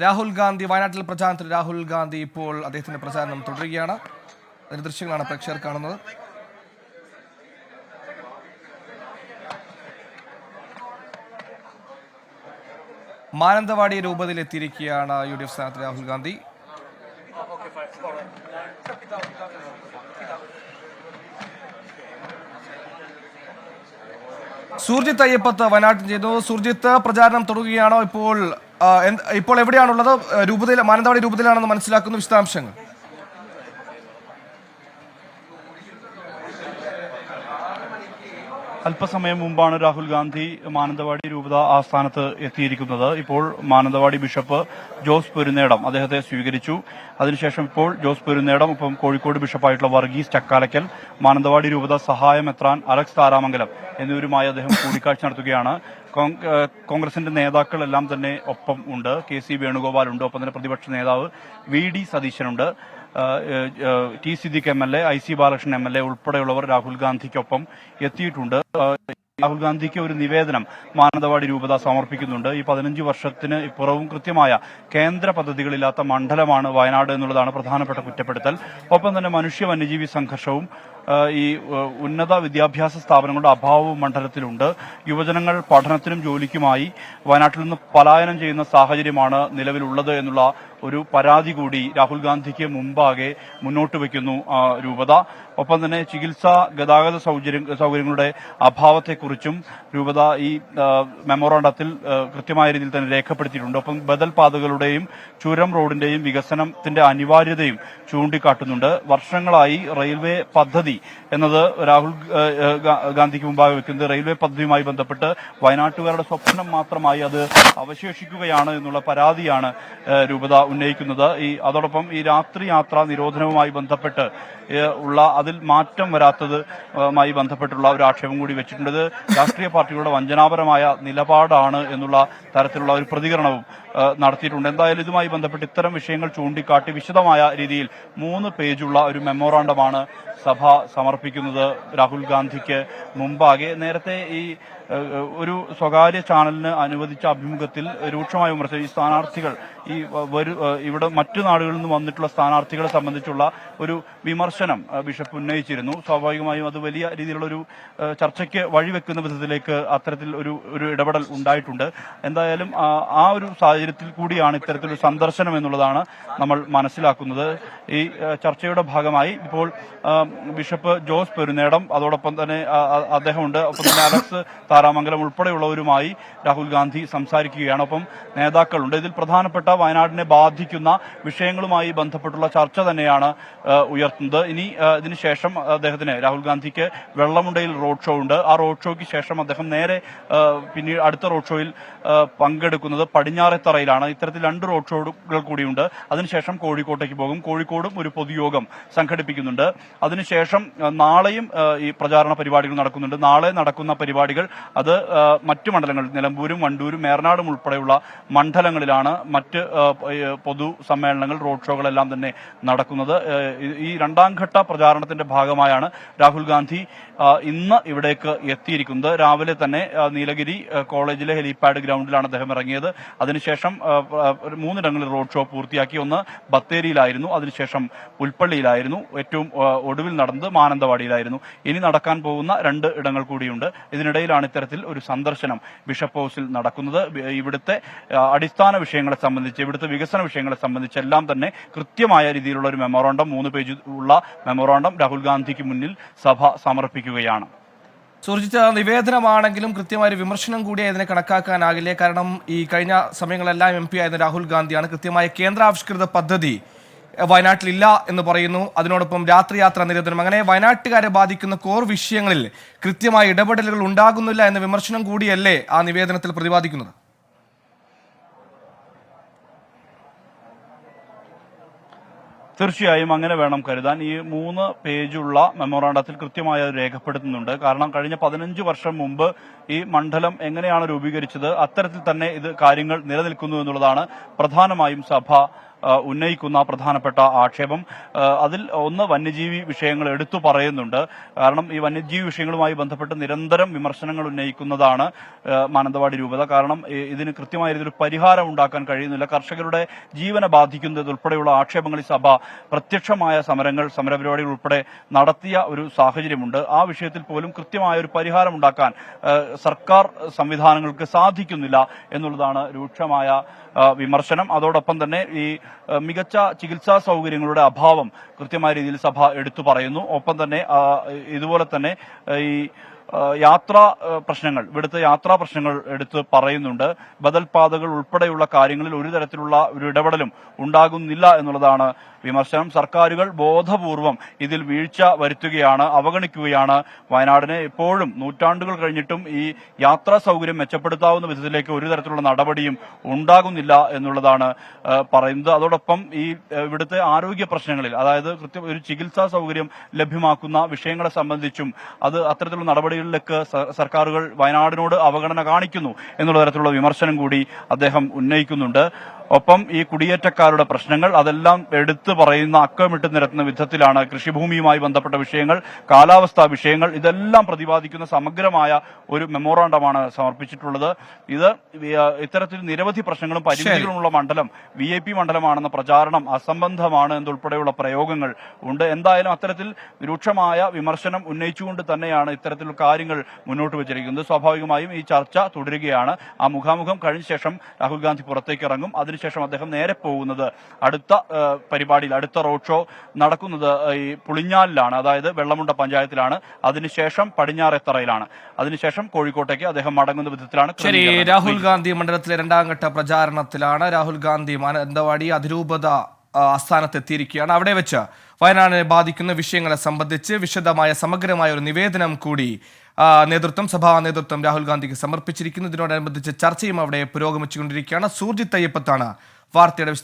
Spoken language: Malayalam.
രാഹുൽ ഗാന്ധി വയനാട്ടിൽ പ്രചാരണത്തിൽ രാഹുൽ ഗാന്ധി ഇപ്പോൾ അദ്ദേഹത്തിന്റെ പ്രചാരണം തുടരുകയാണ്. അതിന്റെ ദൃശ്യങ്ങളാണ് പ്രേക്ഷകർ കാണുന്നത്. മാനന്തവാടി രൂപതയിൽ എത്തിയിരിക്കുകയാണ് UDF സ്ഥാനാർത്ഥി രാഹുൽ ഗാന്ധി. സുർജിത്ത് അയ്യപ്പത്ത് വയനാട്ടിൽ ചെയ്തു. സുർജിത്ത്, പ്രചാരണം തുടരുകയാണോ? ഇപ്പോൾ എവിടെയാണുള്ളത്? രൂപതയിൽ, മാനന്തവാടി രൂപതയിലാണെന്ന് മനസ്സിലാക്കുന്നു. വിശദാംശങ്ങൾ. അല്പസമയം മുമ്പാണ് രാഹുൽ ഗാന്ധി മാനന്തവാടി രൂപത ആസ്ഥാനത്ത് എത്തിയിരിക്കുന്നത്. ഇപ്പോൾ മാനന്തവാടി ബിഷപ്പ് ജോസ് പെരുന്നേടം അദ്ദേഹത്തെ സ്വീകരിച്ചു. അതിനുശേഷം ഇപ്പോൾ ജോസ് പെരുന്നേടം, ഒപ്പം കോഴിക്കോട് ബിഷപ്പായിട്ടുള്ള വർഗീസ് ചക്കാലക്കൽ, മാനന്തവാടി രൂപത സഹായ മെത്രാൻ അലക്സ് താരാമംഗലം എന്നിവരുമായി അദ്ദേഹം കൂടിക്കാഴ്ച നടത്തുകയാണ്. കോൺഗ്രസിന്റെ നേതാക്കളെല്ലാം തന്നെ ഒപ്പം ഉണ്ട്. KC വേണുഗോപാൽ ഉണ്ട്, ഒപ്പം തന്നെ പ്രതിപക്ഷ നേതാവ് VD സതീശനുണ്ട്, T Siddique MLA, IC Balakrishnan MLA ഉൾപ്പെടെയുള്ളവർ രാഹുൽ ഗാന്ധിക്കൊപ്പം എത്തിയിട്ടുണ്ട്. രാഹുൽ ഗാന്ധിക്ക് ഒരു നിവേദനം മാനന്തവാടി രൂപത സമർപ്പിക്കുന്നുണ്ട്. ഈ 15 വർഷത്തിന് ഇപ്പുറവും കൃത്യമായ കേന്ദ്ര പദ്ധതികളില്ലാത്ത മണ്ഡലമാണ് വയനാട് എന്നുള്ളതാണ് പ്രധാനപ്പെട്ട കുറ്റപ്പെടുത്തൽ. ഒപ്പം തന്നെ മനുഷ്യ വന്യജീവി സംഘർഷവും ഈ ഉന്നത വിദ്യാഭ്യാസ സ്ഥാപനങ്ങളുടെ അഭാവവും മണ്ഡലത്തിലുണ്ട്. യുവജനങ്ങൾ പഠനത്തിനും ജോലിക്കുമായി വയനാട്ടിൽ നിന്ന് പലായനം ചെയ്യുന്ന സാഹചര്യമാണ് നിലവിലുള്ളത് എന്നുള്ള ഒരു പരാതി കൂടി രാഹുൽ ഗാന്ധിക്ക് മുമ്പാകെ മുന്നോട്ട് വയ്ക്കുന്നു രൂപത. ഒപ്പം തന്നെ ചികിത്സാ ഗതാഗത സൗകര്യങ്ങളുടെ അഭാവത്തെക്കുറിച്ചും രൂപത ഈ മെമ്മോറാണ്ടത്തിൽ കൃത്യമായ രീതിയിൽ തന്നെ രേഖപ്പെടുത്തിയിട്ടുണ്ട്. ഒപ്പം ബദൽ പാതകളുടെയും ചുരം റോഡിന്റെയും വികസനത്തിന്റെ അനിവാര്യതയും ചൂണ്ടിക്കാട്ടുന്നുണ്ട്. വർഷങ്ങളായി റെയിൽവേ പദ്ധതി എന്നത് രാഹുൽ ഗാന്ധിക്ക് മുമ്പാകെ വെക്കുന്നത് റെയിൽവേ പദ്ധതിയുമായി ബന്ധപ്പെട്ട് വയനാട്ടുകാരുടെ സ്വപ്നം മാത്രമായി അത് അവശേഷിക്കുകയാണ് എന്നുള്ള പരാതിയാണ് രൂപത ഉന്നയിക്കുന്നത്. അതോടൊപ്പം ഈ രാത്രി യാത്രാ നിരോധനവുമായി ബന്ധപ്പെട്ട് ഉള്ള അതിൽ മാറ്റം വരാത്തതുമായി ബന്ധപ്പെട്ടുള്ള ഒരു ആക്ഷേപം കൂടി വെച്ചിട്ടുണ്ട്. ഇത് രാഷ്ട്രീയ പാർട്ടികളുടെ വഞ്ചനാപരമായ നിലപാടാണ് എന്നുള്ള തരത്തിലുള്ള ഒരു പ്രതികരണവും നടത്തിയിട്ടുണ്ട്. എന്തായാലും ഇതുമായി ബന്ധപ്പെട്ട് ഇത്തരം വിഷയങ്ങൾ ചൂണ്ടിക്കാട്ടി വിശദമായ രീതിയിൽ 3 പേജുള്ള ഒരു മെമ്മോറാണ്ടമാണ് സഭ സമർപ്പിക്കുന്നത് രാഹുൽ ഗാന്ധിക്ക് മുമ്പാകെ. നേരത്തെ ഈ ഒരു സ്വകാര്യ ചാനലിന് അനുവദിച്ച അഭിമുഖത്തിൽ രൂക്ഷമായ വിമർശനം ഈ സ്ഥാനാർത്ഥികൾ ഇവിടെ മറ്റു നാടുകളിൽ നിന്ന് വന്നിട്ടുള്ള സ്ഥാനാർത്ഥികളെ സംബന്ധിച്ചുള്ള ഒരു വിമർശനം ബിഷപ്പ് ഉന്നയിച്ചിരുന്നു. സ്വാഭാവികമായും അത് വലിയ രീതിയിലുള്ള ഒരു ചർച്ചയ്ക്ക് വഴിവെക്കുന്ന വിധത്തിലേക്ക് അത്തരത്തിൽ ഒരു ഇടപെടൽ ഉണ്ടായിട്ടുണ്ട്. എന്തായാലും ആ ഒരു സാഹചര്യത്തിൽ കൂടിയാണ് ഇത്തരത്തിലൊരു സന്ദർശനം എന്നുള്ളതാണ് നമ്മൾ മനസ്സിലാക്കുന്നത്. ഈ ചർച്ചയുടെ ഭാഗമായി ഇപ്പോൾ ബിഷപ്പ് ജോസ് പെരുന്നേടം, അതോടൊപ്പം തന്നെ അദ്ദേഹമുണ്ട്, ഒപ്പം തന്നെ അലക്സ് താരാമംഗലം ഉൾപ്പെടെയുള്ളവരുമായി രാഹുൽ ഗാന്ധി സംസാരിക്കുകയാണ്. ഒപ്പം നേതാക്കളുണ്ട്. ഇതിൽ പ്രധാനപ്പെട്ട വയനാടിനെ ബാധിക്കുന്ന വിഷയങ്ങളുമായി ബന്ധപ്പെട്ടുള്ള ചർച്ച തന്നെയാണ് ഉയർത്തുന്നത്. ഇതിന് ശേഷം രാഹുൽ ഗാന്ധിക്ക് വെള്ളമുണ്ടയിൽ റോഡ് ഷോ ഉണ്ട്. ആ റോഡ് ഷോയ്ക്ക് ശേഷം അദ്ദേഹം നേരെ പിന്നീട് അടുത്ത റോഡ് ഷോയിൽ പങ്കെടുക്കുന്നത് പടിഞ്ഞാറേത്തറയിലാണ്. ഇത്തരത്തിൽ 2 റോഡ് ഷോകൾ കൂടിയുണ്ട്. അതിനുശേഷം കോഴിക്കോട്ടേക്ക് പോകും. കോഴിക്കോടും ഒരു പൊതുയോഗം സംഘടിപ്പിക്കുന്നുണ്ട്. അതിനുശേഷം നാളെയും ഈ പ്രചാരണ പരിപാടികൾ നടക്കുന്നുണ്ട്. നാളെ നടക്കുന്ന പരിപാടികൾ അത് മറ്റു മണ്ഡലങ്ങൾ, നിലമ്പൂരും വണ്ടൂരും ഏറനാടും ഉൾപ്പെടെയുള്ള മണ്ഡലങ്ങളിലാണ് മറ്റ് പൊതു സമ്മേളനങ്ങൾ, റോഡ് ഷോകളെല്ലാം തന്നെ നടക്കുന്നത്. ഈ 2ാം ഘട്ട പ്രചാരണത്തിന്റെ ഭാഗമായാണ് രാഹുൽ ഗാന്ധി ഇന്ന് ഇവിടേക്ക് എത്തിയിരിക്കുന്നത്. രാവിലെ തന്നെ നീലഗിരി കോളേജിലെ ഹെലിപാഡ് ഗ്രൗണ്ടിലാണ് അദ്ദേഹം ഇറങ്ങിയത്. അതിനുശേഷം 3 ഇടങ്ങളിൽ റോഡ് ഷോ പൂർത്തിയാക്കി. ഒന്ന് ബത്തേരിയിലായിരുന്നു, അതിനുശേഷം പുൽപ്പള്ളിയിലായിരുന്നു, ഏറ്റവും ഒടുവിൽ നടന്നത് മാനന്തവാടിയിലായിരുന്നു. ഇനി നടക്കാൻ പോകുന്ന 2 ഇടങ്ങൾ കൂടിയുണ്ട്. ഇതിനിടയിലാണ് ഇത്തരത്തിൽ ഒരു സന്ദർശനം ബിഷപ്പ് ഹൌസിൽ നടക്കുന്നത്. ഇവിടുത്തെ അടിസ്ഥാന വിഷയങ്ങളെ സംബന്ധിച്ച്, ഇവിടുത്തെ വികസന വിഷയങ്ങളെ സംബന്ധിച്ചെല്ലാം തന്നെ കൃത്യമായ രീതിയിലുള്ള ഒരു മെമ്മോറാണ്ടം, 3 പേജ് ഉള്ള മെമ്മോറാണ്ടം രാഹുൽ ഗാന്ധിക്ക് മുന്നിൽ സഭ സമർപ്പിക്കുകയാണ്. സുർജിത്ത്, നിവേദനമാണെങ്കിലും കൃത്യമായ ഒരു വിമർശനം കൂടി അതിനെ കണക്കാക്കാനാകില്ലേ? കാരണം ഈ കഴിഞ്ഞ സമയങ്ങളെല്ലാം MP ആയിരുന്ന രാഹുൽ ഗാന്ധിയാണ് കൃത്യമായ കേന്ദ്രാവിഷ്കൃത പദ്ധതി വയനാട്ടിലില്ല എന്ന് പറയുന്നു. അതിനോടൊപ്പം രാത്രിയാത്രാ നിരോധനം, അങ്ങനെ വയനാട്ടുകാരെ ബാധിക്കുന്ന കോർ വിഷയങ്ങളിൽ കൃത്യമായ ഇടപെടലുകൾ ഉണ്ടാകുന്നില്ല എന്ന വിമർശനം കൂടിയല്ലേ ആ നിവേദനത്തിൽ പ്രതിപാദിക്കുന്നത്? തീർച്ചയായും അങ്ങനെ വേണം കരുതാൻ. ഈ 3 പേജുള്ള മെമ്മോറാണ്ടത്തിൽ കൃത്യമായി അത് രേഖപ്പെടുത്തുന്നുണ്ട്. കാരണം കഴിഞ്ഞ 15 വർഷം മുമ്പ് ഈ മണ്ഡലം എങ്ങനെയാണ് രൂപീകരിച്ചത്, അത്തരത്തിൽ തന്നെ ഇത് കാര്യങ്ങൾ നിലനിൽക്കുന്നു എന്നുള്ളതാണ് പ്രധാനമായും സഭ ഉന്നയിക്കുന്ന പ്രധാനപ്പെട്ട ആക്ഷേപം. അതിൽ ഒന്ന് വന്യജീവി വിഷയങ്ങൾ എടുത്തു പറയുന്നുണ്ട്. കാരണം ഈ വന്യജീവി വിഷയങ്ങളുമായി ബന്ധപ്പെട്ട് നിരന്തരം വിമർശനങ്ങൾ ഉന്നയിക്കുന്നതാണ് മാനന്തവാടി രൂപത. കാരണം ഇതിന് കൃത്യമായ രീതിയിൽ പരിഹാരം ഉണ്ടാക്കാൻ കഴിയുന്നില്ല. കർഷകരുടെ ജീവനെ ബാധിക്കുന്നത് ഉൾപ്പെടെയുള്ള ആക്ഷേപങ്ങൾ ഈ സഭ പ്രത്യക്ഷമായ സമരപരിപാടികൾ ഉൾപ്പെടെ നടത്തിയ ഒരു സാഹചര്യമുണ്ട്. ആ വിഷയത്തിൽ പോലും കൃത്യമായ ഒരു പരിഹാരം ഉണ്ടാക്കാൻ സർക്കാർ സംവിധാനങ്ങൾക്ക് സാധിക്കുന്നില്ല എന്നുള്ളതാണ് രൂക്ഷമായ വിമർശനം. അതോടൊപ്പം തന്നെ ഈ മികച്ച ചികിത്സാ സൗകര്യങ്ങളുടെ അഭാവം കൃത്യമായ രീതിയിൽ സഭ എടുത്തു പറയുന്നു. ഒപ്പം തന്നെ ഇതുപോലെ തന്നെ ഈ ഇവിടുത്തെ യാത്രാ പ്രശ്നങ്ങൾ എടുത്ത് പറയുന്നുണ്ട്. ബദൽ പാതകൾ ഉൾപ്പെടെയുള്ള കാര്യങ്ങളിൽ ഒരു തരത്തിലുള്ള ഒരു ഇടപെടലും ഉണ്ടാകുന്നില്ല എന്നുള്ളതാണ് വിമർശനം. സർക്കാരുകൾ ബോധപൂർവം ഇതിൽ വീഴ്ച വരുത്തുകയാണ്, അവഗണിക്കുകയാണ് വയനാടിനെ. ഇപ്പോഴും നൂറ്റാണ്ടുകൾ കഴിഞ്ഞിട്ടും ഈ യാത്രാ സൗകര്യം മെച്ചപ്പെടുത്താവുന്ന വിധത്തിലേക്ക് ഒരു തരത്തിലുള്ള നടപടിയും ഉണ്ടാകുന്നില്ല എന്നുള്ളതാണ് പറയുന്നത്. അതോടൊപ്പം ഈ ഇവിടുത്തെ ആരോഗ്യ പ്രശ്നങ്ങളിൽ, അതായത് കൃത്യം ഒരു ചികിത്സാ സൗകര്യം ലഭ്യമാക്കുന്ന വിഷയങ്ങളെ സംബന്ധിച്ചും അത് അത്തരത്തിലുള്ള നടപടികളിലേക്ക് സർക്കാരുകൾ വയനാടിനോട് അവഗണന കാണിക്കുന്നു എന്നുള്ള തരത്തിലുള്ള വിമർശനം കൂടി അദ്ദേഹം ഉന്നയിക്കുന്നുണ്ട്. ഒപ്പം ഈ കുടിയേറ്റക്കാരുടെ പ്രശ്നങ്ങൾ അതെല്ലാം എടുത്തു പറയുന്ന, അക്കമിട്ട് നിരത്തുന്ന വിധത്തിലാണ് കൃഷിഭൂമിയുമായി ബന്ധപ്പെട്ട വിഷയങ്ങൾ, കാലാവസ്ഥാ വിഷയങ്ങൾ, ഇതെല്ലാം പ്രതിപാദിക്കുന്ന സമഗ്രമായ ഒരു മെമ്മോറാണ്ടമാണ് സമർപ്പിച്ചിട്ടുള്ളത്. ഇത് ഇത്തരത്തിൽ നിരവധി പ്രശ്നങ്ങളും പരിമിതികളുമുള്ള മണ്ഡലം VIP മണ്ഡലമാണെന്ന പ്രചാരണം അസംബന്ധമാണ് എന്നുൾപ്പെടെയുള്ള പ്രയോഗങ്ങൾ ഉണ്ട്. എന്തായാലും അത്തരത്തിൽ രൂക്ഷമായ വിമർശനം ഉന്നയിച്ചുകൊണ്ട് തന്നെയാണ് ഇത്തരത്തിലുള്ള കാര്യങ്ങൾ മുന്നോട്ട് വെച്ചിരിക്കുന്നത്. സ്വാഭാവികമായും ഈ ചർച്ച തുടരുകയാണ്. ആ മുഖാമുഖം കഴിഞ്ഞ ശേഷം രാഹുൽ ഗാന്ധി പുറത്തേക്ക് ഇറങ്ങും. അതിനുശേഷം അദ്ദേഹം നേരെ പോകുന്നത് അടുത്ത പരിപാടിയിൽ, അടുത്ത റോഡ് ഷോ നടക്കുന്നത് ഈ പുളിഞ്ഞാലിലാണ്, അതായത് വെള്ളമുണ്ട പഞ്ചായത്തിലാണ്. അതിനുശേഷം പടിഞ്ഞാറെത്തറയിലാണ്. അതിനുശേഷം കോഴിക്കോട്ടേക്ക് അദ്ദേഹം മടങ്ങുന്ന വിധത്തിലാണ്. ശരി, രാഹുൽ ഗാന്ധി മണ്ഡലത്തിലെ രണ്ടാം ഘട്ട പ്രചാരണത്തിലാണ്. രാഹുൽ ഗാന്ധി മാനന്തവാടി അതിരൂപത ആസ്ഥാനത്തെത്തിയിരിക്കുകയാണ്. അവിടെ വെച്ച് വയനാടിനെ ബാധിക്കുന്ന വിഷയങ്ങളെ സംബന്ധിച്ച് വിശദമായ സമഗ്രമായ ഒരു നിവേദനം കൂടി സഭാ നേതൃത്വം രാഹുൽ ഗാന്ധിക്ക് സമർപ്പിച്ചിരിക്കുന്നു. ഇതിനോടനുബന്ധിച്ച് ചർച്ചയും അവിടെ പുരോഗമിച്ചുകൊണ്ടിരിക്കുകയാണ്. സൂർജിത്ത് അയ്യപ്പത്താണ് വാർത്തയുടെ